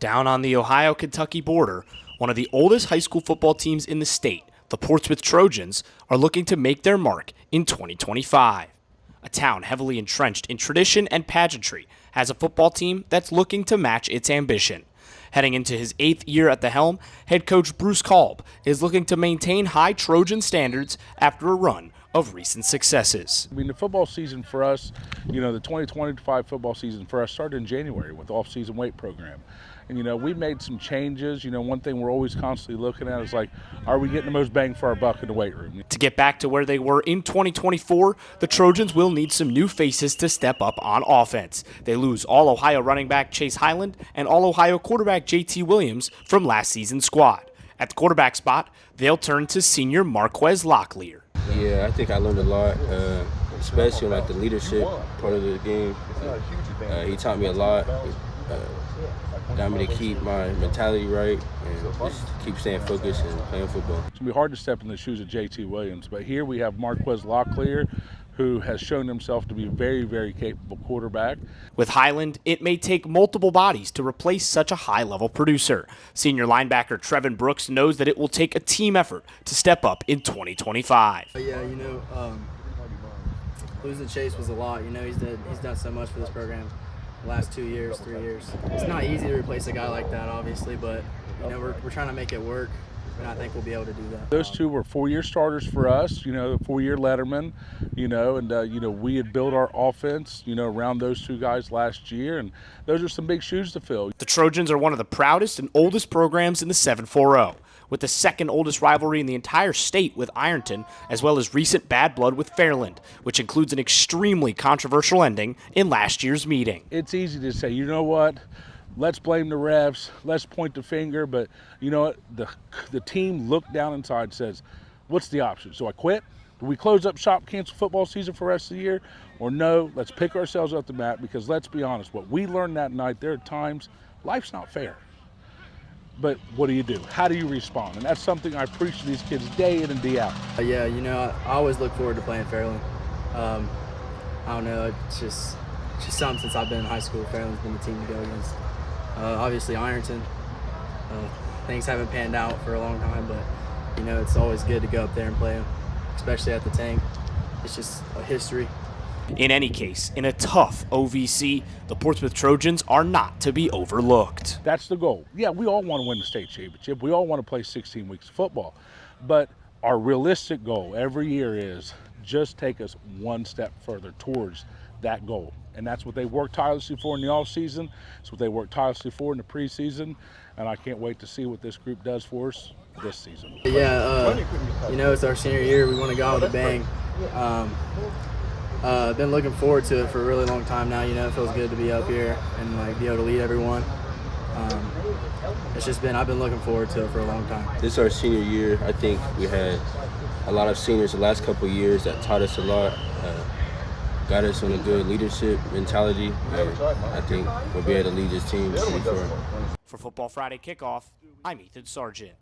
Down on the Ohio-Kentucky border, one of the oldest high school football teams in the state, the Portsmouth Trojans, are looking to make their mark in 2025. A town heavily entrenched in tradition and pageantry has a football team that's looking to match its ambition. Heading into his 8th year at the helm, head coach Bruce Kalb is looking to maintain high Trojan standards after a run of recent successes. I mean, the football season for us, the 2025 football season for us started in January with the off-season weight program. And, we made some changes. One thing we're always constantly looking at is are we getting the most bang for our buck in the weight room? To get back to where they were in 2024, the Trojans will need some new faces to step up on offense. They lose All-Ohio running back Chase Highland and All-Ohio quarterback JT Williams from last season's squad. At the quarterback spot, they'll turn to senior Marquez Locklear. Yeah, I think I learned a lot, especially on the leadership part of the game. He taught me a lot. Got me to keep my mentality right and just keep staying focused and playing football. It's going to be hard to step in the shoes of JT Williams, but here we have Marquez Locklear, who has shown himself to be a very, very capable quarterback. With Highland, it may take multiple bodies to replace such a high-level producer. Senior linebacker Trevin Brooks knows that it will take a team effort to step up in 2025. Yeah, losing Chase was a lot. He's done so much for this program the last 2 years, 3 years. It's not easy to replace a guy like that, obviously, but we're trying to make it work. And I think we'll be able to do that. Those two were 4-year starters for us, 4-year letterman, and we had built our offense, around those two guys last year, and those are some big shoes to fill. The Trojans are one of the proudest and oldest programs in the 7-4-0, with the second oldest rivalry in the entire state with Ironton, as well as recent bad blood with Fairland, which includes an extremely controversial ending in last year's meeting. It's easy to say, you know what? Let's blame the refs, let's point the finger, but you know what? The team looked down inside and says, what's the option? So I quit? Do we close up shop, cancel football season for the rest of the year? Or no, let's pick ourselves up the mat, because let's be honest, what we learned that night, there are times life's not fair. But what do? How do you respond? And that's something I preach to these kids day in and day out. Yeah, I always look forward to playing Fairland. I don't know, it's just something since I've been in high school. Fairland's been the team to go against. Obviously Ironton, things haven't panned out for a long time, but it's always good to go up there and play them, especially at the tank. It's just a history. In any case, in a tough OVC, the Portsmouth Trojans are not to be overlooked. That's the goal. Yeah, we all want to win the state championship. We all want to play 16 weeks of football. But our realistic goal every year is just take us one step further towards that goal. And that's what they worked tirelessly for in the offseason. It's what they worked tirelessly for in the preseason. And I can't wait to see what this group does for us this season. Yeah, it's our senior year. We want to go out with a bang. I've been looking forward to it for a really long time now. It feels good to be up here and be able to lead everyone. I've been looking forward to it for a long time. This is our senior year. I think we had a lot of seniors the last couple of years that taught us a lot. Got us on a good leadership mentality, and I think we'll be able to lead this team. For Football Friday Kickoff, I'm Ethan Sargent.